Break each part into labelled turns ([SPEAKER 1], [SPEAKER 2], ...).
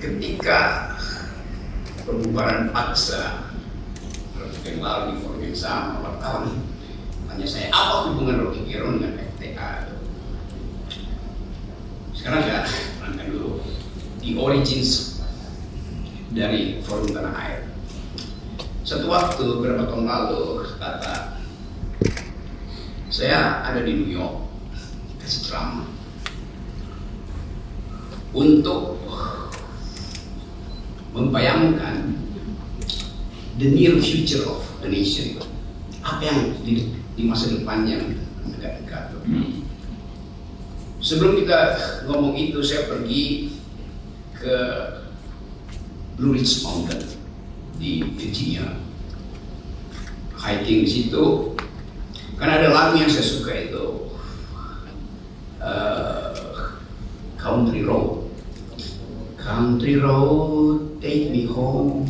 [SPEAKER 1] Ketika pembubaran paksa yang lalu di forum yang sama wartawan tanya saya apa hubungan Rocky Gerung dengan FTA. Sekarang saya terangkan dulu the origins dari forum tanah air. Satu waktu beberapa tahun lalu kata saya ada di New York kasih ceramah untuk membayangkan the near future of the nation, apa yang di masa depannya negara dekat. Sebelum kita ngomong itu, saya pergi ke Blue Ridge Mountain di Virginia, hiking di situ, karena ada lagu yang saya suka itu, Country Road. Country road, take me home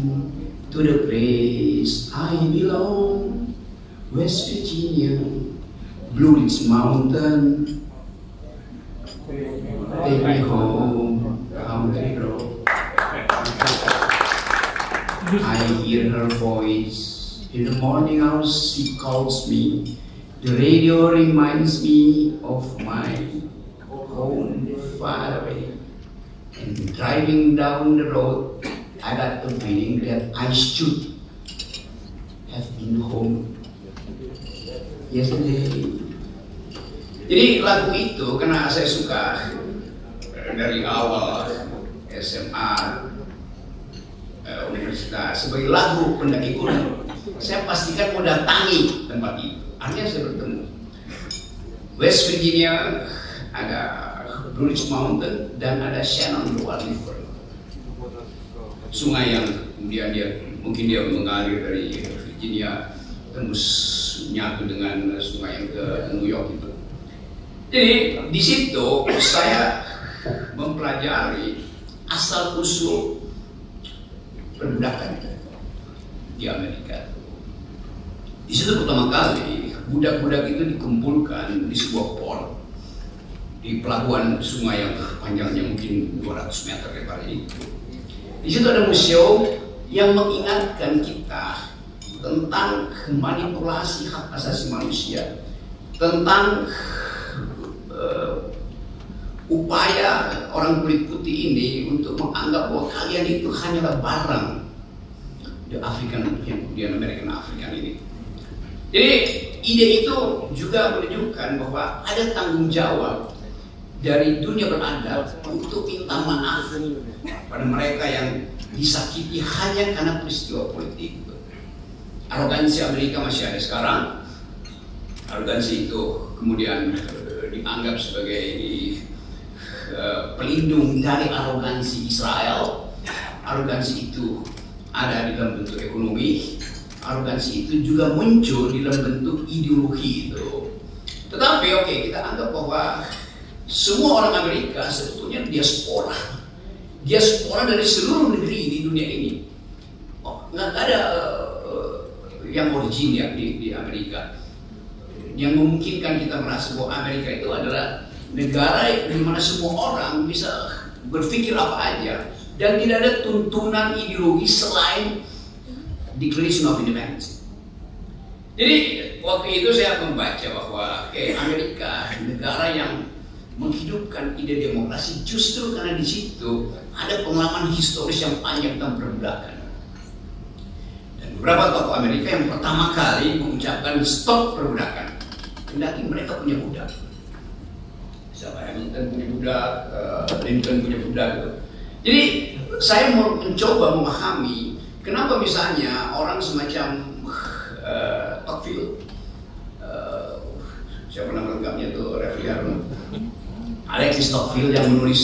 [SPEAKER 1] to the place I belong, West Virginia, Blue Ridge Mountain, take me home, country road. I hear her voice in the morning hours, she calls me. The radio reminds me of my home far away. And driving down the road, I got the feeling that I should have been home yesterday. Jadi lagu itu karena saya suka dari awal SMA, universitas sebagai lagu pendaki gunung, saya pastikan mau datangi tempat itu. Akhirnya saya bertemu West Virginia, ada Blue Ridge Mountain, dan ada Shenandoah River, sungai yang kemudian mungkin dia mengalir dari Virginia tembus nyatu dengan sungai yang ke New York itu. Jadi di situ saya mempelajari asal usul perbudakan di Amerika. Di situ pertama kali budak-budak itu dikumpulkan di sebuah port di pelabuhan sungai yang panjangnya mungkin 200 meter lebar ini. Di situ ada museum yang mengingatkan kita tentang manipulasi hak asasi manusia, tentang upaya orang kulit putih ini untuk menganggap bahwa kalian itu hanyalah barang the African, kemudian American African ini. Jadi ide itu juga menunjukkan bahwa ada tanggung jawab dari dunia beradab untuk minta maaf pada mereka yang disakiti hanya karena peristiwa politik. Arogansi Amerika masih ada sekarang. Arogansi itu kemudian dianggap sebagai pelindung dari arogansi Israel. Arogansi itu ada di dalam bentuk ekonomi. Arogansi itu juga muncul di dalam bentuk ideologi itu. Tetapi oke, kita anggap bahwa semua orang Amerika sebetulnya diaspora dari seluruh negeri di dunia ini. Nggak ada yang origin ya di Amerika yang memungkinkan kita merasa bahwa Amerika itu adalah negara di mana semua orang bisa berpikir apa aja dan tidak ada tuntunan ideologi selain Declaration of Independence. Jadi waktu itu saya membaca bahwa Amerika negara yang menghidupkan ide demokrasi justru karena di situ ada pengalaman historis yang panjang tentang perbudakan. Dan beberapa tokoh Amerika yang pertama kali mengucapkan stop perbudakan, kendati mereka punya budak. Siapa Hamilton punya budak, Lincoln punya budak gitu. Jadi saya mau mencoba memahami kenapa misalnya orang semacam Tocqueville, siapa nama lengkapnya tuh Alexis Tocqueville yang menulis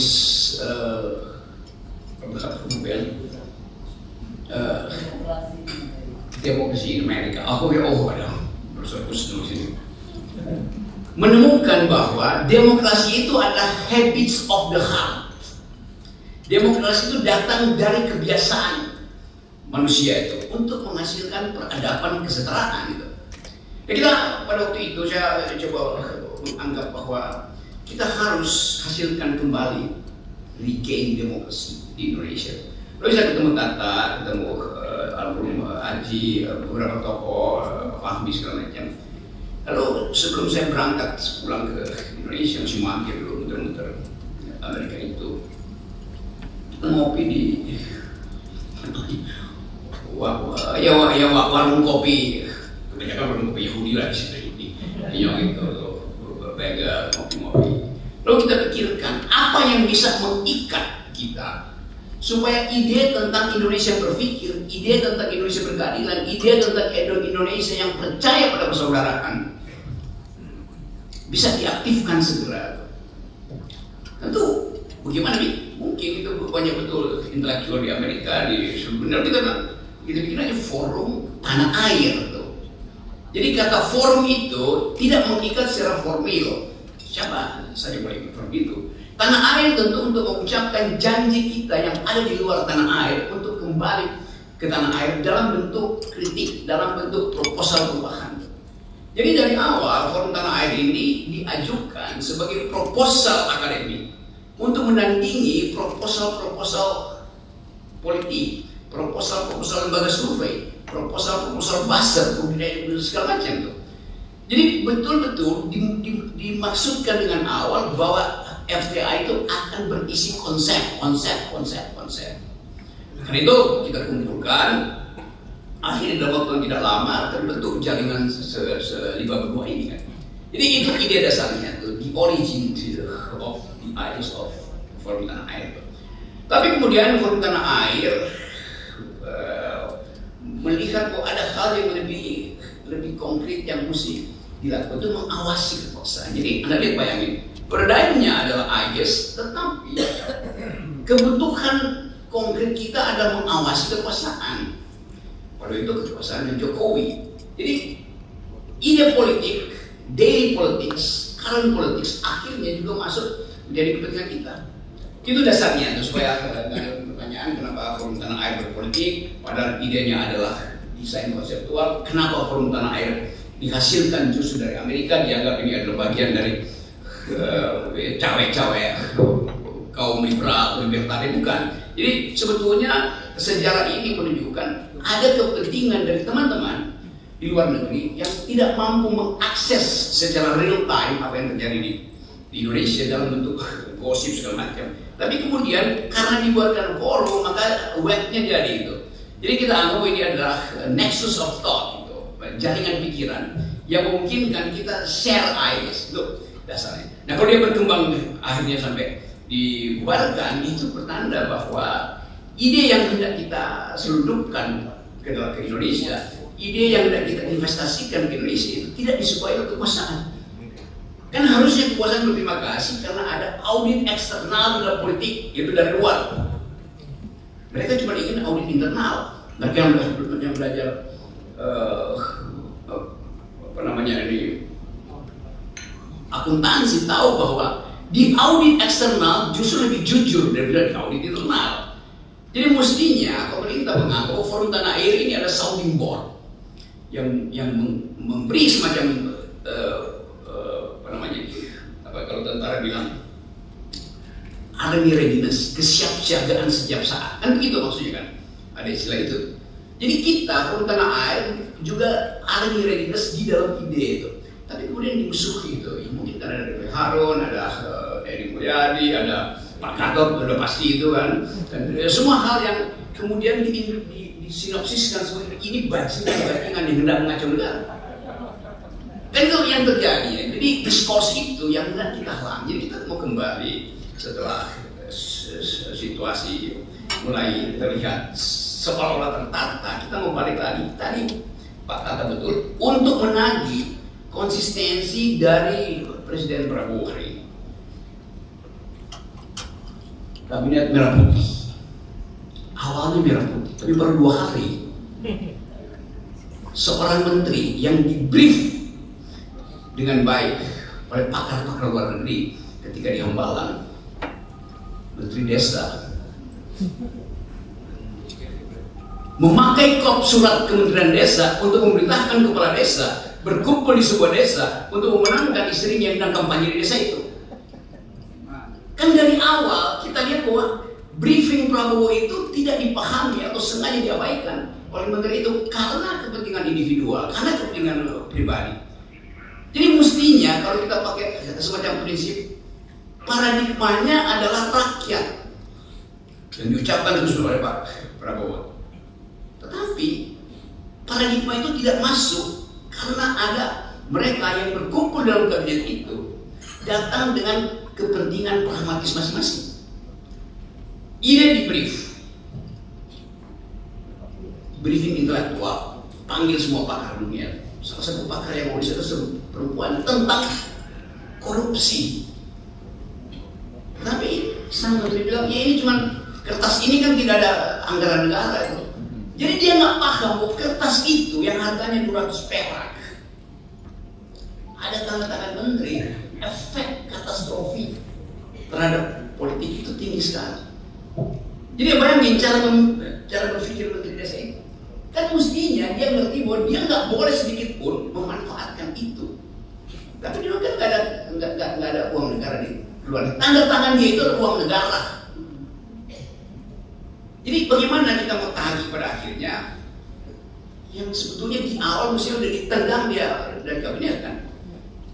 [SPEAKER 1] Demokrasi di Amerika. Ada bersuatu nulis ini. Menemukan bahwa demokrasi itu adalah habits of the heart. Demokrasi itu datang dari kebiasaan manusia itu untuk menghasilkan peradaban kesetaraan gitu. Ya kita pada waktu itu saya coba menganggap bahwa kita harus hasilkan kembali regain demokrasi di Indonesia. Lalu saya ketemu Tata, ketemu almarhum Haji, beberapa tokoh, Fahmi segala macam. Lalu sebelum saya berangkat pulang ke Indonesia, masih mampir dulu muter-muter Amerika itu, ngopi di warung kopi, kebanyakan warung kopi Yahudi lah di sini, gitu, bagel, ngopi-ngopi. Lalu kita pikirkan apa yang bisa mengikat kita supaya ide tentang Indonesia berpikir, ide tentang Indonesia berkeadilan, ide tentang Indonesia yang percaya pada persaudaraan bisa diaktifkan segera. Tentu bagaimana nih? Mungkin itu banyak betul intelektual di Amerika, di sebenarnya kita bikin aja forum tanah air tuh. Jadi kata forum itu tidak mengikat secara formil. Siapa saja boleh ikut forum itu. Tanah air tentu untuk mengucapkan janji kita yang ada di luar tanah air untuk kembali ke tanah air dalam bentuk kritik, dalam bentuk proposal perubahan. Jadi dari awal forum tanah air ini diajukan sebagai proposal akademik untuk menandingi proposal-proposal politik, proposal-proposal lembaga survei, proposal-proposal buzzer, segala macam tuh. Jadi betul-betul dimaksudkan dengan awal bahwa FTA itu akan berisi konsep. Karena itu kita kumpulkan, akhirnya dalam waktu yang tidak lama terbentuk jaringan selima berdua ini kan. Jadi itu ide dasarnya tuh, the origin of the ideas of forum tanah air. Tapi kemudian forum tanah air melihat bahwa ada hal yang lebih konkret yang mesti dilakukan untuk mengawasi kekuasaan. Jadi Anda lihat, bayangin, paradigmnya adalah ideas, tetapi kebutuhan konkret kita adalah mengawasi kekuasaan. Pada itu kekuasaan Jokowi. Jadi ide politik, daily politics, current politics akhirnya juga masuk menjadi kepentingan kita. Itu dasarnya tuh, supaya ada pertanyaan kenapa forum tanah air berpolitik, padahal idenya adalah desain konseptual. Kenapa forum tanah air dihasilkan justru dari Amerika, dianggap ini adalah bagian dari cawe-cawe kaum liberal, libertarian, bukan. Jadi sebetulnya sejarah ini menunjukkan ada kepentingan dari teman-teman di luar negeri yang tidak mampu mengakses secara real time apa yang terjadi di Indonesia dalam bentuk gosip segala macam. Tapi kemudian karena dibuatkan forum, maka webnya jadi itu. Jadi kita anggap ini adalah nexus of thought, gitu, jaringan pikiran yang memungkinkan kita share ideas, itu dasarnya. Nah kalau dia berkembang akhirnya sampai dibubarkan, itu pertanda bahwa ide yang hendak kita selundupkan ke Indonesia, ide yang hendak kita investasikan ke Indonesia itu tidak disukai oleh kekuasaan. Kan harusnya kekuasaan berterima kasih karena ada audit eksternal dalam politik, itu dari luar. Mereka cuma ingin audit internal. Mereka yang belajar akuntansi tahu bahwa di audit eksternal justru lebih jujur daripada di audit internal. Jadi mestinya pemerintah menganggap forum tanah air ini ada sounding board yang memberi semacam kalau tentara bilang army readiness, kesiapsiagaan setiap saat, kan begitu maksudnya kan, ada istilah itu. Jadi kita forum tanah air juga army readiness di dalam ide itu, tapi kemudian dimusuhi itu. Ya, mungkin karena ada Dr. Harun, ada Edi Mulyadi, ada Pak Gatot, sudah pasti itu kan, dan semua hal yang kemudian disinopsiskan sebagai ini bajingan yang hendak mengacau negara. Kan itu yang terjadi ya. Jadi diskurs itu yang hendak kita halang. Jadi kita mau kembali setelah situasi mulai terlihat seolah-olah tertata, kita mau balik lagi tadi Pak Tata betul untuk menagih konsistensi dari Presiden Prabowo hari ini. Kabinet merah putih, awalnya merah putih, tapi baru 2 hari seorang menteri yang dibrief dengan baik oleh pakar-pakar luar negeri ketika di Hambalang, Menteri Desa, memakai kop surat Kementerian Desa untuk memerintahkan kepala desa berkumpul di sebuah desa untuk memenangkan istrinya yang sedang kampanye di desa itu. Kan dari awal kita lihat bahwa briefing Prabowo itu tidak dipahami atau sengaja diabaikan oleh menteri itu karena kepentingan individual, karena kepentingan pribadi. Jadi mestinya kalau kita pakai semacam prinsip, paradigmanya adalah rakyat yang diucapkan terus oleh Pak Prabowo. Tetapi paradigma itu tidak masuk karena ada mereka yang berkumpul dalam kabinet itu datang dengan kepentingan pragmatis masing-masing. Ide di briefing intelektual, panggil semua pakar dunia. Salah satu pakar yang mau disebut perempuan tentang korupsi. Tapi sang menteri bilang, ya ini cuma kertas ini kan tidak ada anggaran negara itu. Jadi dia nggak paham bahwa kertas itu yang harganya 200 perak ada tanda tangan menteri, efek katastrofi terhadap politik itu tinggi sekali. Jadi bayangin cara berpikir menteri desa itu. Kan mestinya dia ngerti bahwa dia nggak boleh sedikit pun memanfaatkan itu. Tapi dia kan nggak ada uang negara di luar. Tanda tangan dia itu adalah uang negara. Jadi bagaimana kita mau tagih pada akhirnya yang sebetulnya di awal mesti udah ditendang dia dari kabinet kan.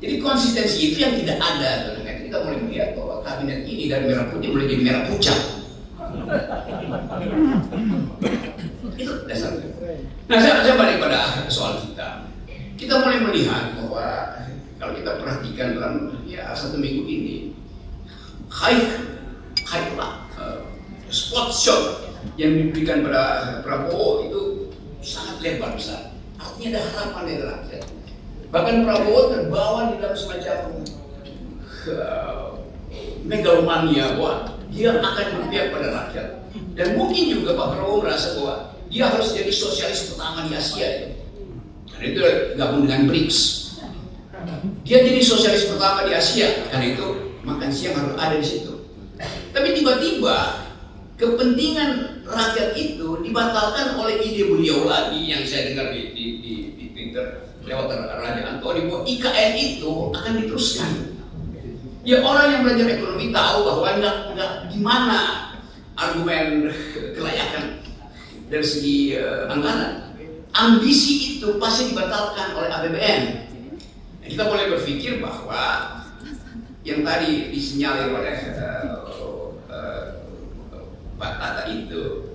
[SPEAKER 1] Jadi konsistensi itu yang tidak ada. Kita mulai melihat bahwa kabinet ini dari merah putih mulai jadi merah pucat. Itu dasarnya. Nah, saya balik pada soal kita. Kita mulai melihat bahwa kalau kita perhatikan dalam satu minggu ini, spot shot yang diberikan pada Prabowo itu sangat lebar besar. Artinya ada harapan dari rakyat. Bahkan Prabowo terbawa di dalam semacam megalomania bahwa dia akan berpihak pada rakyat. Dan mungkin juga Pak Prabowo merasa bahwa dia harus jadi sosialis pertama di Asia itu. Karena itu gabung dengan BRICS. Dia jadi sosialis pertama di Asia, karena itu makan siang harus ada di situ. Tapi tiba-tiba kepentingan rakyat itu dibatalkan oleh ide beliau lagi yang saya dengar di Twitter lewat Raja Antoni bahwa IKN itu akan diteruskan. Ya orang yang belajar ekonomi tahu bahwa nggak gimana argumen kelayakan dari segi anggaran. Ambisi itu pasti dibatalkan oleh APBN. Nah, kita boleh berpikir bahwa yang tadi disinyalir oleh Pak Tata itu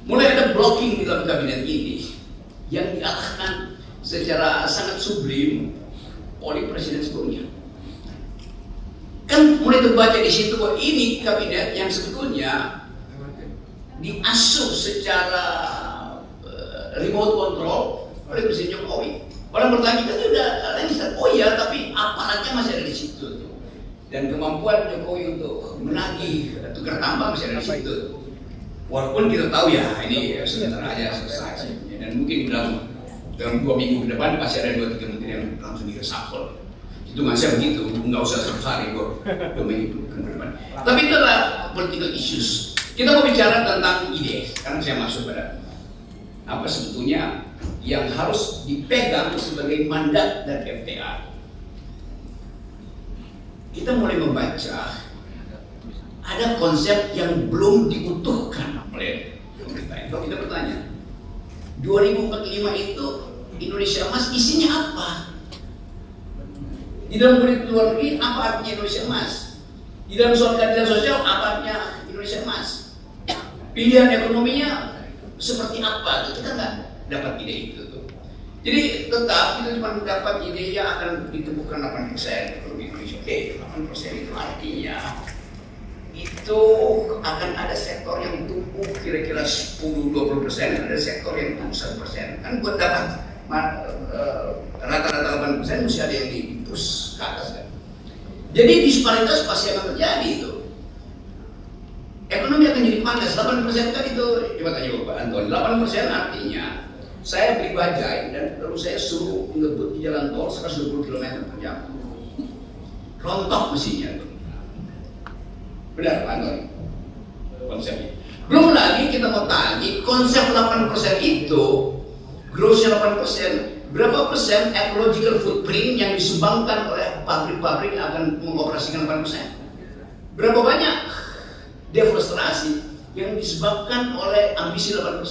[SPEAKER 1] mulai ada blocking di dalam kabinet ini yang diarahkan secara sangat sublim oleh presiden sebelumnya. Kan mulai terbaca di situ bahwa ini kabinet yang sebetulnya diasuh secara remote control oleh Presiden Jokowi. Orang bertanya kan udah lengser, oh ya, tapi aparatnya masih ada di situ. Dan kemampuan Jokowi untuk menagih tukar tambah masih ada di situ. Walaupun kita tahu ya ini sebentar aja selesai. Dan mungkin dalam 2 minggu ke depan pasti ada 2-3 menteri yang langsung di-reshuffle. Itu nggak saya begitu, nggak usah 100 hari gue menghitung ke depan. Tapi itu adalah political issues. Kita mau bicara tentang ide. Sekarang saya masuk pada apa sebetulnya yang harus dipegang sebagai mandat dari FTA. Kita mulai membaca ada konsep yang belum diutuhkan oleh pemerintah. Kalau kita bertanya, 2045 itu Indonesia Emas isinya apa? Di dalam politik luar negeri apa artinya Indonesia Emas? Di dalam soal keadilan sosial apa artinya Indonesia Emas? Pilihan ekonominya seperti apa? Kita nggak dapat ide itu tuh. Jadi tetap kita cuma dapat ide yang akan ditemukan 8% ekonomi Indonesia. Oke, 8% itu artinya itu akan ada sektor yang tumbuh kira-kira 10-20%, ada sektor yang tumbuh 1%. Kan buat dapat rata-rata 8% mesti ada yang di-push ke atas kan. Jadi disparitas pasti akan terjadi itu. Ekonomi akan jadi panas. 8% kan itu, coba tanya Bapak Anton, 8% artinya saya beli bajai dan lalu saya suruh ngebut di jalan tol 120 km per jam. Rontok mesinnya tuh. Benar Pak Anton konsepnya. Belum lagi kita mau tagih konsep 8% itu, grossnya 8%, berapa persen ecological footprint yang disumbangkan oleh pabrik-pabrik yang akan mengoperasikan 8%? Berapa banyak deforestasi yang disebabkan oleh ambisi 8%.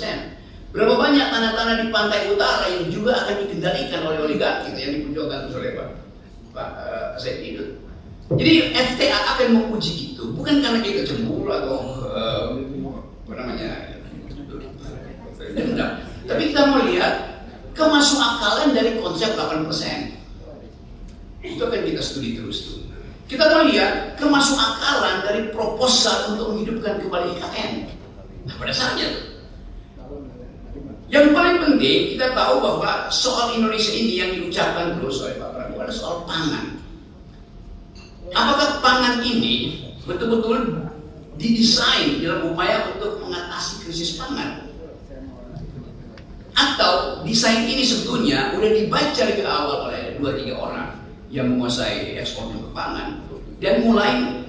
[SPEAKER 1] Berapa banyak tanah-tanah di pantai utara yang juga akan dikendalikan oleh oligarki yang diperjuangkan oleh Pak Said Didu. Jadi FTA akan menguji itu bukan karena kita cemburu atau apa namanya dendam, tapi kita mau lihat kemasukakalan dari konsep 8%. Itu akan kita studi terus tuh. Kita mau lihat kemasukakalan dari proposal untuk menghidupkan kembali IKN. Nah, pada saatnya tuh. Yang paling penting kita tahu bahwa soal Indonesia ini yang diucapkan terus oleh Pak Prabowo adalah soal pangan. Apakah pangan ini betul-betul didesain dalam upaya untuk mengatasi krisis pangan? Atau desain ini sebetulnya udah dibaca lebih awal oleh 2-3 orang yang menguasai ekspor pangan dan mulai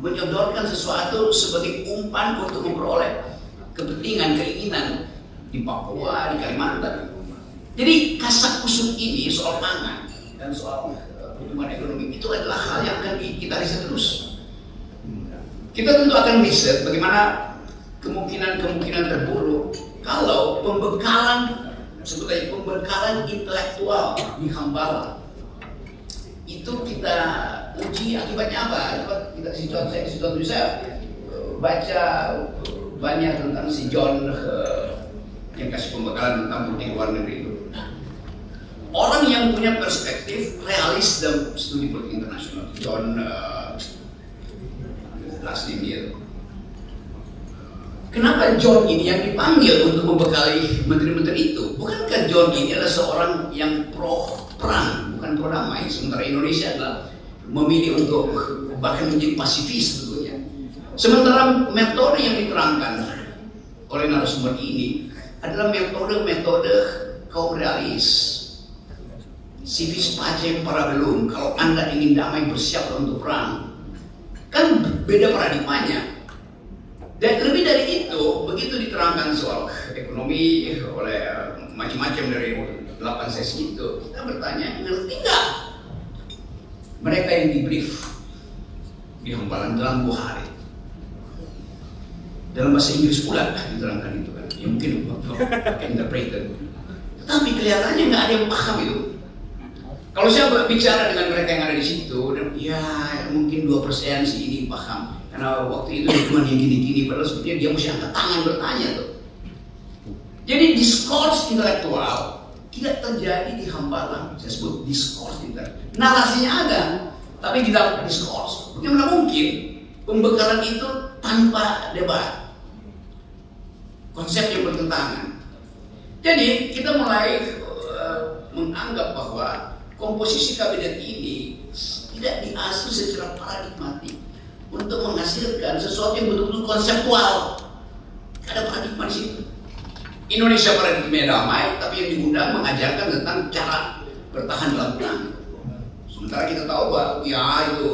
[SPEAKER 1] menyodorkan sesuatu sebagai umpan untuk memperoleh kepentingan, keinginan di Papua, di Kalimantan. Jadi kasak kusuk ini soal pangan dan soal pertumbuhan ekonomi itu adalah hal yang akan kita riset terus. Kita tentu akan riset bagaimana kemungkinan terburuk kalau pembekalan, sebetulnya pembekalan intelektual di Hambala itu kita uji akibatnya apa? Kita kasih contoh saya baca banyak tentang si John yang kasih pembekalan tentang politik luar negeri itu. Orang yang punya perspektif realis dalam studi politik internasional, John last name dia. Kenapa John ini yang dipanggil untuk membekali menteri-menteri itu? Bukankah John ini adalah seorang yang pro perang, bukan pro damai, sementara Indonesia adalah memilih untuk bahkan menjadi pasifis sebetulnya. Sementara metode yang diterangkan oleh narasumber ini adalah metode kaum realis. Civis pacem para belum. Kalau Anda ingin damai, bersiaplah untuk perang. Kan beda paradigmanya. Dan lebih dari itu, begitu diterangkan soal ekonomi oleh macam-macam dari 8 sesi itu, kita bertanya, ngerti nggak mereka yang dibrief di Hambalang dalam 2 hari? Dalam bahasa Inggris pula diterangkan itu kan, ya mungkin pakai interpreter. Tapi kelihatannya nggak ada yang paham itu. Kalau saya bicara dengan mereka yang ada di situ, dan ya mungkin 2% sih ini paham. Karena waktu itu cuma yang gini-gini, padahal sebetulnya dia mesti angkat tangan bertanya tuh. Jadi diskurs intelektual tidak terjadi di Hambalang. Saya sebut diskurs intelektual. Narasinya ada, tapi di dalam diskurs. Bagaimana mungkin pembekalan itu tanpa debat? Konsep yang bertentangan. Jadi kita mulai menganggap bahwa komposisi kabinet ini tidak diasuh secara paradigmatik untuk menghasilkan sesuatu yang betul-betul konseptual. Ada paradigma di situ. Indonesia paradigma damai, tapi yang diundang mengajarkan tentang cara bertahan dalam perang. Sementara kita tahu bahwa ya itu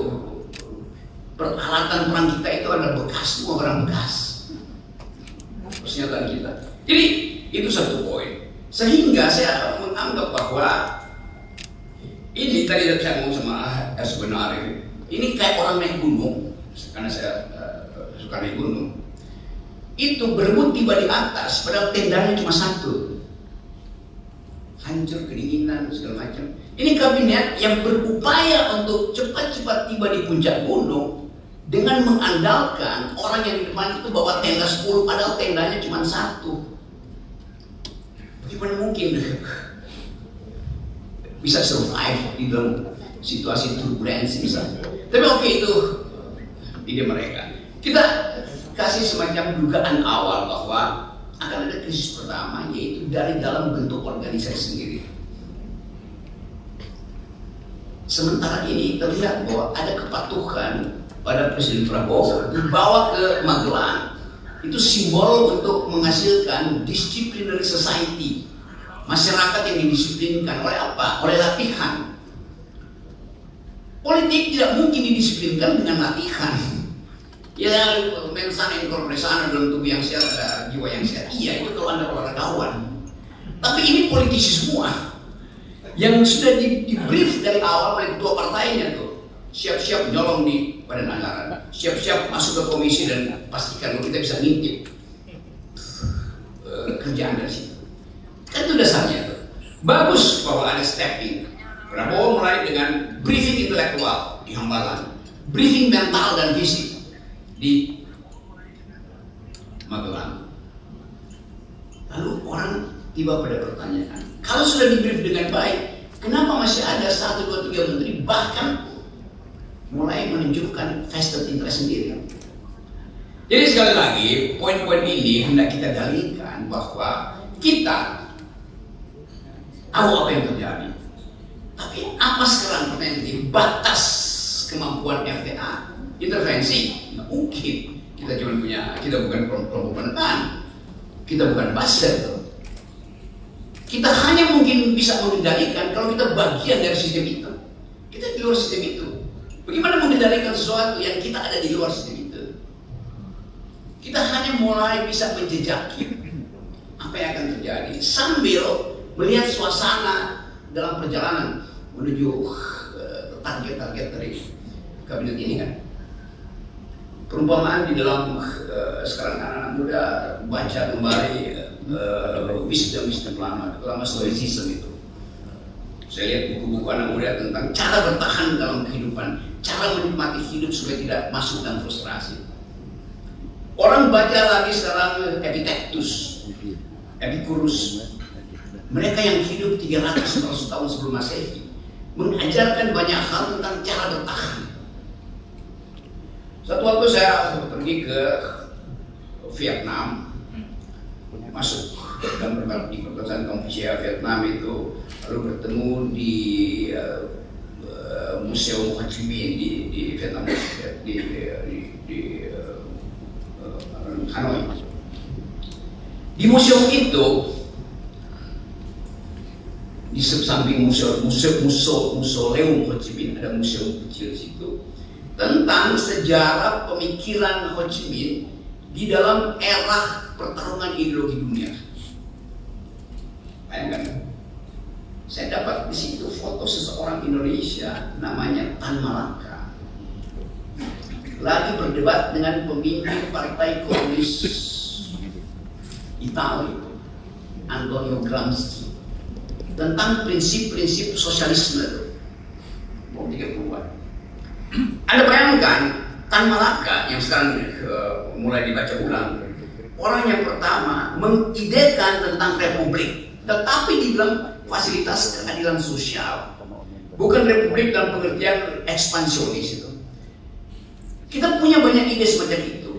[SPEAKER 1] peralatan perang kita itu ada bekas, semua barang bekas. Pernyataan kita. Jadi itu satu poin. Sehingga saya menganggap bahwa ini tadi saya ngomong sama sebenarnya ini kayak orang naik gunung, karena saya suka naik gunung. Itu berebut tiba di atas, padahal tendanya cuma satu. Hancur, kedinginan, segala macam. Ini kabinet yang berupaya untuk cepat-cepat tiba di puncak gunung dengan mengandalkan orang yang di depan itu bawa tenda 10, padahal tendanya cuma satu. Bagaimana mungkin bisa survive di dalam situasi turbulensi misalnya? Tapi oke, itu ide mereka. Kita kasih semacam dugaan awal bahwa akan ada krisis pertama, yaitu dari dalam bentuk organisasi sendiri. Sementara ini terlihat bahwa ada kepatuhan pada Presiden Prabowo dibawa ke Magelang. Itu simbol untuk menghasilkan disciplinary society, masyarakat yang didisiplinkan oleh apa? Oleh latihan. Politik tidak mungkin didisiplinkan dengan latihan. Ya, mensana in corpore sano, dalam tubuh yang sehat ada jiwa yang sehat. Iya, itu kalau Anda olahragawan. Tapi ini politisi semua yang sudah di brief dari awal oleh ketua partainya tuh, siap-siap nyolong di Badan Anggaran, siap-siap masuk ke komisi dan pastikan kita bisa ngintip kerjaan dari situ. Kan itu dasarnya tuh. Bagus bahwa ada stepping. Prabowo mulai dengan briefing intelektual di Hambalang, briefing mental dan fisik di Magelang. Lalu orang tiba pada pertanyaan, kalau sudah di brief dengan baik, kenapa masih ada 1, 2, 3 menteri bahkan mulai menunjukkan vested interest sendiri? Jadi sekali lagi, poin-poin ini hendak kita dalilkan bahwa kita tahu apa yang terjadi. Tapi apa sekarang pertanyaan ini? Batas kemampuan FTA intervensi? Nggak mungkin. Kita bukan kelompok penekan, kita bukan buzzer. Kita hanya mungkin bisa mengendalikan kalau kita bagian dari sistem itu. Kita di luar sistem itu. Bagaimana mengendalikan sesuatu yang kita ada di luar sistem itu? Kita hanya mulai bisa menjejaki apa yang akan terjadi sambil melihat suasana dalam perjalanan menuju target-target dari kabinet ini kan. Perumpamaan di dalam sekarang anak-anak muda baca kembali wisdom lama stoicism itu. Saya lihat buku-buku anak muda tentang cara bertahan dalam kehidupan, cara menikmati hidup supaya tidak masuk dalam frustrasi. Orang baca lagi sekarang Epictetus, Epicurus. Mereka yang hidup 300 tahun sebelum Masehi mengajarkan banyak hal tentang cara bertahan. Satu waktu saya pergi ke Vietnam, masuk dan di perbatasan Kampuchea Vietnam itu, lalu bertemu di Museum Ho Chi Minh di Vietnam, di Hanoi. Di museum itu, di samping museum Ho Chi Minh ada museum kecil di situ tentang sejarah pemikiran Ho Chi Minh di dalam era pertarungan ideologi dunia. Bayangkan, saya dapat di situ foto seseorang Indonesia namanya Tan Malaka lagi berdebat dengan pemimpin Partai Komunis Italia Antonio Gramsci tentang prinsip-prinsip sosialisme tahun 30-an. Anda bayangkan Tan Malaka yang sekarang mulai dibaca ulang, orang yang pertama mengidekan tentang republik, tetapi di dalam fasilitas keadilan sosial, bukan republik dalam pengertian ekspansionis itu. Kita punya banyak ide semacam itu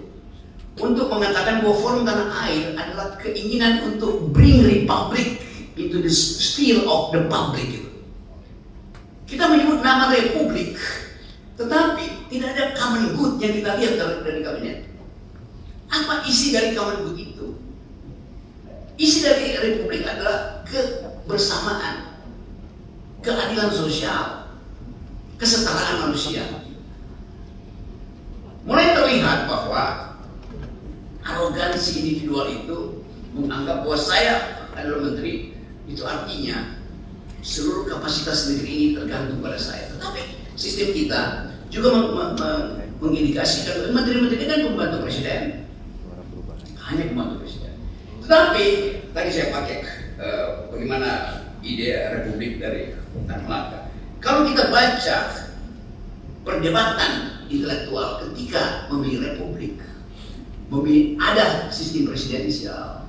[SPEAKER 1] untuk mengatakan bahwa Forum Tanah Air adalah keinginan untuk bring republic into the sphere of the public. Kita menyebut nama republik, tetapi tidak ada common good yang kita lihat dari kabinet. Apa isi dari common good itu? Isi dari republik adalah kebersamaan, keadilan sosial, kesetaraan manusia. Mulai terlihat bahwa arogansi individual itu menganggap bahwa saya adalah menteri, itu artinya seluruh kapasitas negeri ini tergantung pada saya. Tetapi sistem kita juga mengindikasikan menteri-menteri kan pembantu presiden, hanya pembantu presiden. Tetapi tadi saya pakai bagaimana ide republik dari Tan Malaka. Kalau kita baca perdebatan intelektual ketika memilih republik, ada sistem presidensial,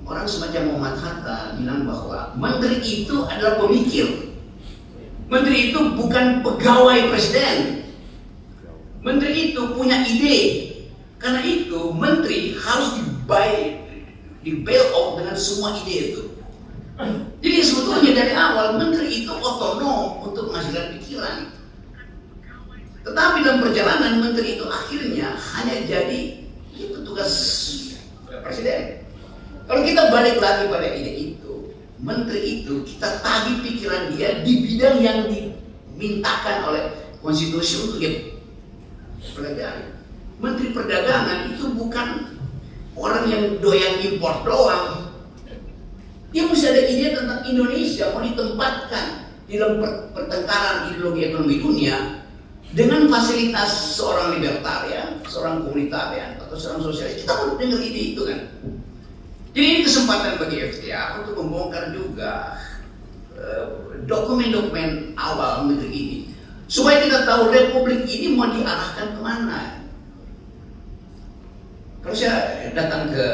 [SPEAKER 1] orang semacam Muhammad Hatta bilang bahwa menteri itu adalah pemikir. Menteri itu bukan pegawai presiden. Menteri itu punya ide. Karena itu menteri harus di bail out dengan semua ide itu. Jadi sebetulnya dari awal menteri itu otonom untuk menghasilkan pikiran. Tetapi dalam perjalanan menteri itu akhirnya hanya jadi petugas presiden. Kalau kita balik lagi pada ide itu, menteri itu kita tagih pikiran dia di bidang yang dimintakan oleh konstitusi untuk dia pelajari. Menteri perdagangan itu bukan orang yang doyan impor doang. Dia mesti ada ide tentang Indonesia mau ditempatkan di dalam pertengkaran ideologi ekonomi dunia. dengan fasilitas seorang libertarian, seorang komunitarian, atau seorang sosialis, kita mau dengar ide itu kan. Jadi ini kesempatan bagi FTA untuk membongkar juga dokumen-dokumen awal negeri ini, supaya kita tahu republik ini mau diarahkan kemana. Kalau saya datang ke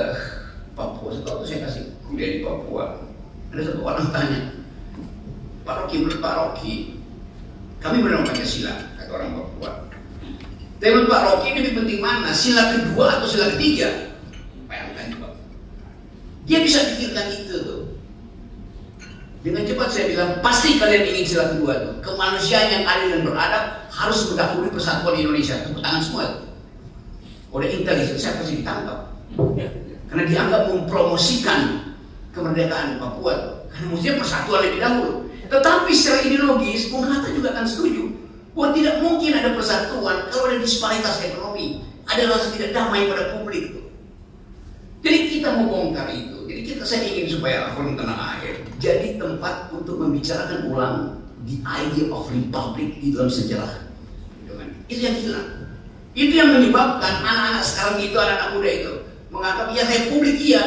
[SPEAKER 1] Papua, waktu saya kasih kuliah di Papua, ada satu orang tanya, Pak Rocky, menurut Pak Rocky, kami bernama Pancasila, kata orang Papua. Tapi menurut Pak Rocky ini lebih penting mana, sila kedua atau sila ketiga? Bayangkan Pak. Dia bisa pikirkan itu tuh. Dengan cepat saya bilang, pasti kalian ingin sila kedua tuh. Kemanusiaan yang adil dan beradab harus mendahului persatuan Indonesia. Tepuk tangan semua tuh. Oleh intelijen saya pasti ditangkap. Karena dianggap mempromosikan kemerdekaan Papua tuh. Karena mestinya persatuan lebih dahulu. Tetapi secara ideologis, Bung Hatta juga akan setuju bahwa tidak mungkin ada persatuan kalau ada disparitas ekonomi, ada rasa tidak damai pada publik. Jadi kita mau bongkar itu. Jadi saya ingin supaya Forum Tanah Air jadi tempat untuk membicarakan ulang the idea of republic di dalam sejarah. Itu yang hilang. Itu yang menyebabkan anak-anak sekarang itu, anak-anak muda itu menganggap ya republik iya.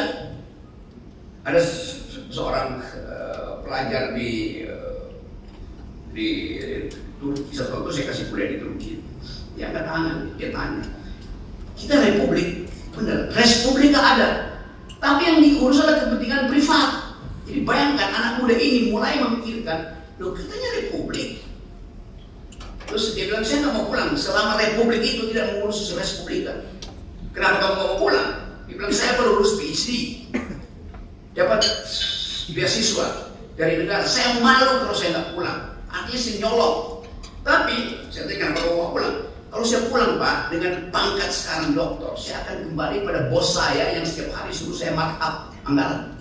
[SPEAKER 1] Ada seorang pelajar di Turki, satu waktu saya kasih kuliah di Turki, dia angkat tangan, dia tanya, kita republik, benar, respublika ada, tapi yang diurus adalah kepentingan privat. Jadi bayangkan anak muda ini mulai memikirkan, loh katanya republik, terus dia bilang saya nggak mau pulang selama republik itu tidak mengurus respublika. Kenapa kamu nggak mau pulang? Dia bilang saya baru lulus PhD, dapat beasiswa dari negara, saya malu kalau saya nggak pulang. Artinya saya nyolong. Tapi saya tanya kenapa kamu mau pulang? Kalau saya pulang Pak, dengan pangkat sekarang doktor, saya akan kembali pada bos saya yang setiap hari suruh saya markup anggaran.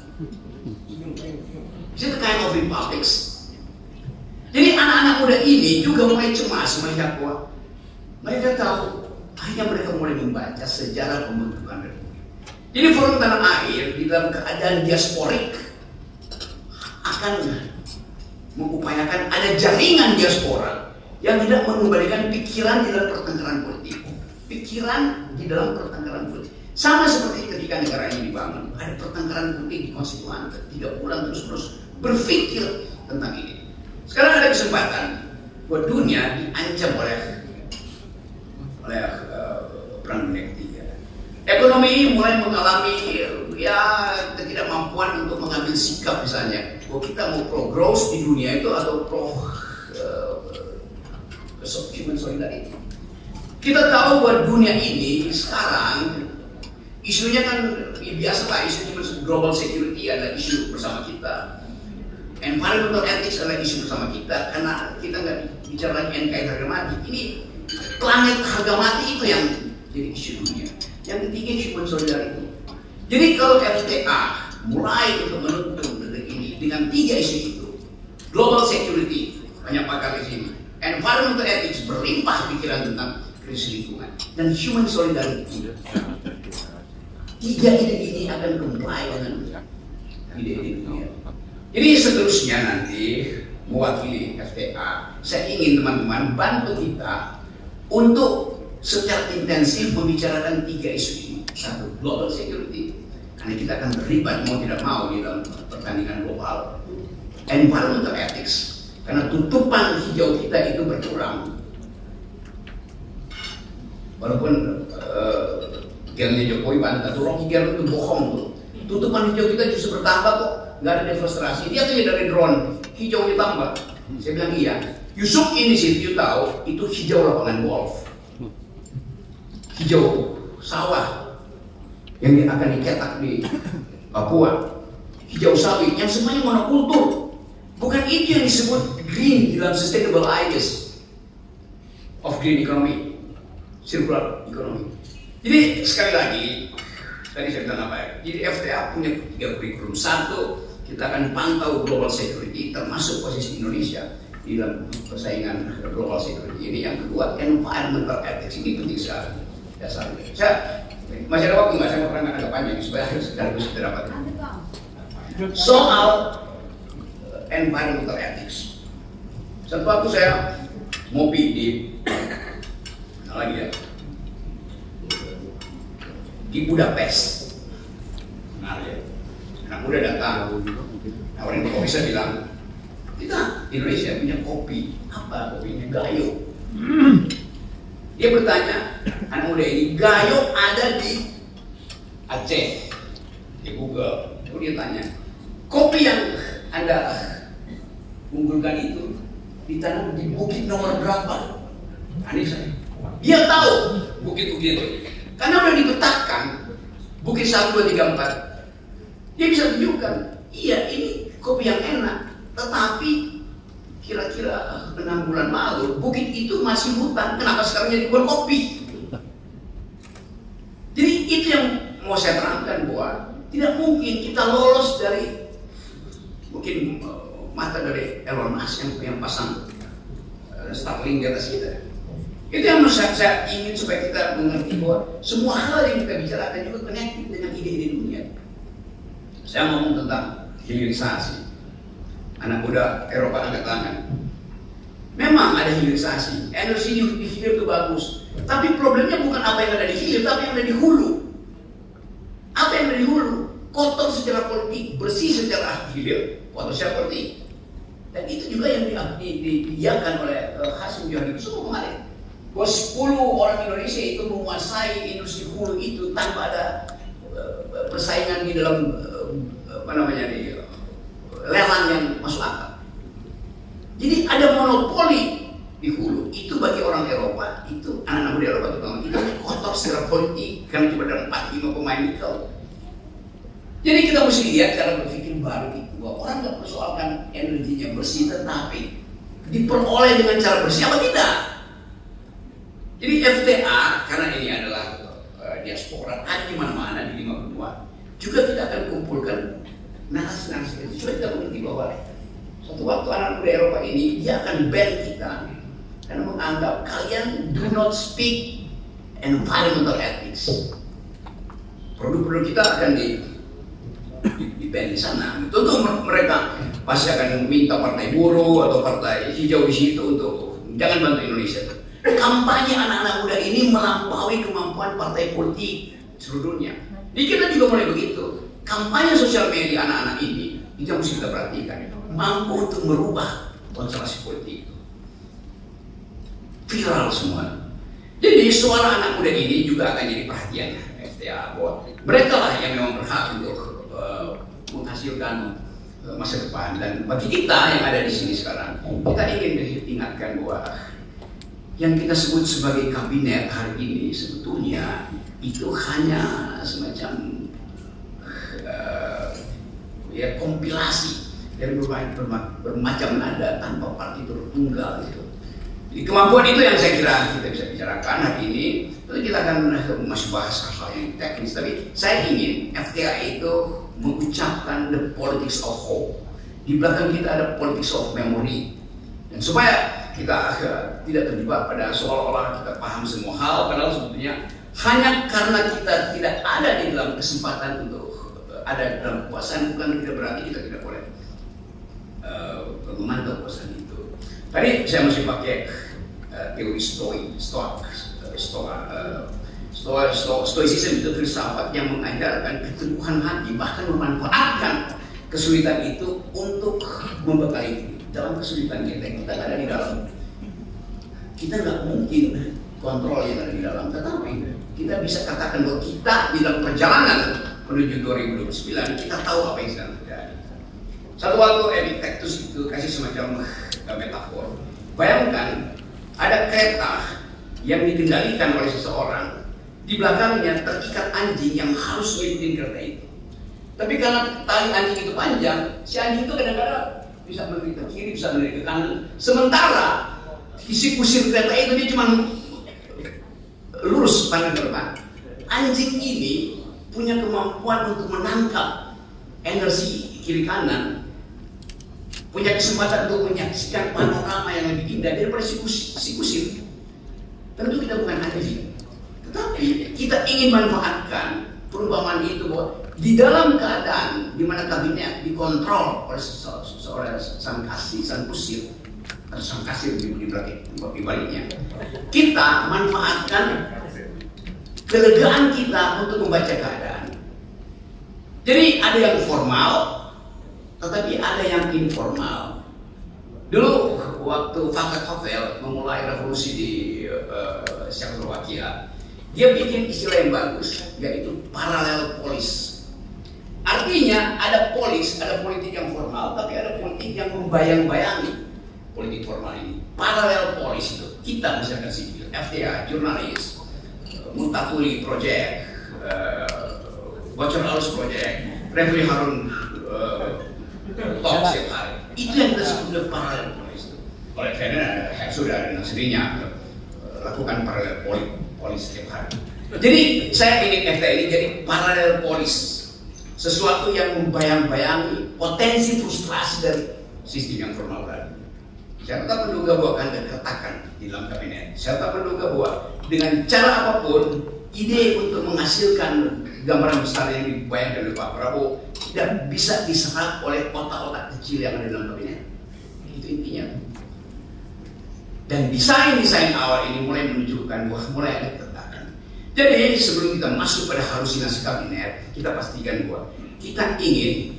[SPEAKER 1] Itu kind of republics. Jadi anak-anak muda ini juga mulai cemas melihat bahwa mereka tahu, hanya mereka mulai membaca sejarah pembentukan republik. Jadi Forum Tanah Air di dalam keadaan diasporik akan mengupayakan ada jaringan diaspora yang tidak mengembalikan pikiran di dalam pertengkaran politik. Pikiran di dalam pertengkaran politik. Sama seperti ketika negara ini dibangun, ada pertengkaran politik di konstituen, 3 bulan terus berpikir tentang ini. Sekarang ada kesempatan buat dunia diancam oleh perang dunia ketiga. Ekonomi mulai mengalami ketidakmampuan untuk mengambil sikap misalnya, bahwa kita mau pro growth di dunia itu atau pro human solidarity. Kita tahu bahwa dunia ini sekarang isunya kan biasa Pak, isu global security adalah isu bersama kita. Environmental ethics adalah isu bersama kita, karena kita nggak bicara lagi NKRI harga mati. Ini planet harga mati itu yang jadi isu dunia. Yang ketiga human solidarity. Jadi kalau FTA mulai untuk menuntut negeri ini dengan 3 isu itu, global security, banyak pakar di sini, environmental ethics, berlimpah pikiran tentang krisis lingkungan, dan human solidarity. 3 ide ini akan comply dengan ide-ide dunia. Jadi seterusnya nanti mewakili FTA, saya ingin teman-teman bantu kita untuk secara intensif membicarakan 3 isu ini. 1, global security, karena kita akan terlibat mau tidak mau di dalam pertandingan global. Environmental ethics, karena tutupan hijau kita itu berkurang. Walaupun gelnya Jokowi bantah, tuh Rocky Gerung itu bohong tuh. Tutupan hijau kita justru bertambah kok, nggak ada deforestasi. Dia tuh dari drone, hijau ditambah. Saya bilang iya. Yusuf Initiative tahu itu hijau lapangan golf, hijau sawah yang akan dicetak di Papua, hijau sawit yang semuanya monokultur. Bukan itu yang disebut green di dalam sustainable ideas of green economy, circular economy. Jadi sekali lagi, tadi saya bilang apa ya? Jadi FTA punya 3 kurikulum. 1, kita akan pantau global security, termasuk posisi Indonesia di dalam persaingan global security ini. Yang kedua, environmental ethics, ini penting sekali dasarnya. Saya masih ada waktu nggak? Saya mau terangkan agak panjang supaya sekaligus kita dapat. Soal environmental ethics. Satu waktu saya ngopi di sama dia di Budapest. Nah, ya. Anak muda datang, nawarin kopi, saya bilang, kita di Indonesia punya kopi, apa kopinya? Gayo. Dia bertanya, anak muda ini, Gayo ada di Aceh, di Google. Lalu dia tanya, kopi yang Anda unggulkan itu ditanam di bukit nomor berapa? Anissa, dia tahu bukit-bukit itu, karena udah dipetakan bukit 1, 2, 3, 4. Dia bisa tunjukkan, iya ini kopi yang enak, tetapi kira-kira 6 bulan lalu bukit itu masih hutan, kenapa sekarang jadi buat kopi? Jadi itu yang mau saya terangkan, bahwa tidak mungkin kita lolos dari mungkin mata dari Elon Musk yang pasang Starlink di atas kita. Itu yang saya ingin supaya kita mengerti bahwa semua hal yang kita bicarakan juga connected dengan ide-ide dunia. Saya ngomong tentang hilirisasi. Anak muda Eropa angkat tangan. Memang ada hilirisasi, energi di hilir itu bagus. Tapi problemnya bukan apa yang ada di hilir, tapi yang ada di hulu. Apa yang ada di hulu? Kotor secara politik, bersih secara hilir, kotor secara politik. Dan itu juga yang diiakan oleh Hasim Johari semua kemarin. Bahwa 10 orang Indonesia itu menguasai industri hulu itu tanpa ada persaingan di dalam lelang yang masuk akal. Jadi ada monopoli di hulu. Itu bagi orang Eropa, itu anak-anak muda Eropa itu kotor secara politik karena cuma ada 4-5 pemain nikel. Jadi kita mesti lihat cara berpikir baru itu, bahwa orang nggak persoalkan energinya bersih, tetapi diperoleh dengan cara bersih apa tidak. Jadi FTA, karena ini adalah diaspora, ada di mana-mana di 5 benua, juga kita akan kumpulkan narasi-narasi itu. Coba kita mengerti bahwa suatu waktu anak muda Eropa ini dia akan ban kita karena menganggap kalian do not speak environmental ethics. Produk-produk kita akan di ban di sana. Tentu mereka pasti akan meminta partai buruh atau partai hijau di situ untuk jangan bantu Indonesia. Kampanye anak-anak muda ini melampaui kemampuan partai politik seluruh dunia. Jadi kita juga mulai begitu. Kampanye sosial media anak-anak ini itu yang mesti kita perhatikan, mampu untuk merubah konstelasi politik. Viral semua. Jadi suara anak muda ini juga akan jadi perhatian FTA, bahwa mereka lah yang memang berhak untuk menghasilkan masa depan. Dan bagi kita yang ada di sini sekarang, kita ingin diingatkan bahwa yang kita sebut sebagai kabinet hari ini sebetulnya itu hanya semacam kompilasi dari bermacam nada tanpa partitur tunggal gitu. Jadi kemampuan itu yang saya kira kita bisa bicarakan hari ini. Tentu kita akan masih bahas hal yang teknis, tapi saya ingin FTA itu mengucapkan the politics of hope. Di belakang kita ada politics of memory. Dan supaya kita tidak terjebak pada seolah-olah kita paham semua hal, padahal sebetulnya hanya karena kita tidak ada di dalam kesempatan untuk ada dalam kekuasaan, bukan tidak berarti kita tidak boleh memantau kekuasaan itu. Tadi saya masih pakai teori stoicism, itu filsafat yang mengajarkan keteguhan hati, bahkan memanfaatkan kesulitan itu untuk membekali diri. Dalam kesulitan kita ada di dalam, kita nggak mungkin kontrol yang ada di dalam, tetapi kita bisa katakan bahwa kita di dalam perjalanan menuju 2029 kita tahu apa yang sedang terjadi. Satu waktu Epictetus itu kasih semacam metafor. Bayangkan ada kereta yang dikendalikan oleh seseorang, di belakangnya terikat anjing yang harus mengikuti kereta itu. Tapi karena tali anjing itu panjang, si anjing itu kadang-kadang bisa melari ke kiri, bisa melari ke kanan. Sementara si kusir kereta itu dia cuma lurus pandang ke depan. Anjing ini punya kemampuan untuk menangkap energi kiri kanan, punya kesempatan untuk menyaksikan panorama yang lebih indah daripada si kusir. Tentu kita bukan anjing, tetapi kita ingin manfaatkan perumpamaan itu bahwa di dalam keadaan di mana kabinet dikontrol oleh seorang sang kasih, sang kusir, tersangkasi di baliknya. Kita manfaatkan kelegaan kita untuk membaca keadaan. Jadi ada yang formal, tetapi ada yang informal. Dulu waktu Václav Havel memulai revolusi di Czechoslovakia, dia bikin istilah yang bagus, yaitu parallel polis. Artinya ada polis, ada politik yang formal, tapi ada politik yang membayang-bayangi politik formal ini. Parallel polis itu kita masyarakat sipil, FTA, jurnalis, Muntatuli Project, Bocor Alus Project, Refli Harun Talk setiap hari. Itu yang kita sebut dengan parallel polis itu. Oleh karena sudah dengan sendirinya lakukan parallel polis setiap hari. Jadi saya ingin FTA ini jadi parallel polis, sesuatu yang membayang-bayangi potensi frustrasi dari sistem yang formal tadi. Saya tak menduga bahwa akan dikatakan di dalam kabinet. Saya tak menduga bahwa dengan cara apapun ide untuk menghasilkan gambaran besar yang dibayangkan oleh Pak Prabowo tidak bisa diserap oleh otak-otak kecil yang ada dalam kabinet. Itu intinya. Dan desain awal ini mulai menunjukkan bahwa mulai ada keretakan. Jadi sebelum kita masuk pada halusinasi kabinet, kita pastikan bahwa kita ingin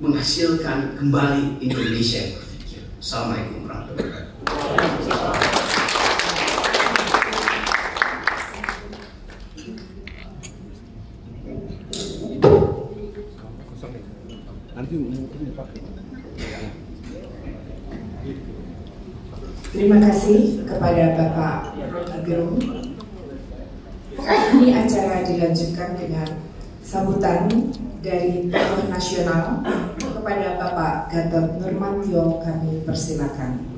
[SPEAKER 1] menghasilkan kembali Indonesia yang berpikir. Assalamualaikum warahmatullahi wabarakatuh.
[SPEAKER 2] Terima kasih kepada Bapak Gerung. Ini acara dilanjutkan dengan sambutan dari tokoh nasional kepada Bapak Gatot Nurmantio. Kami persilakan.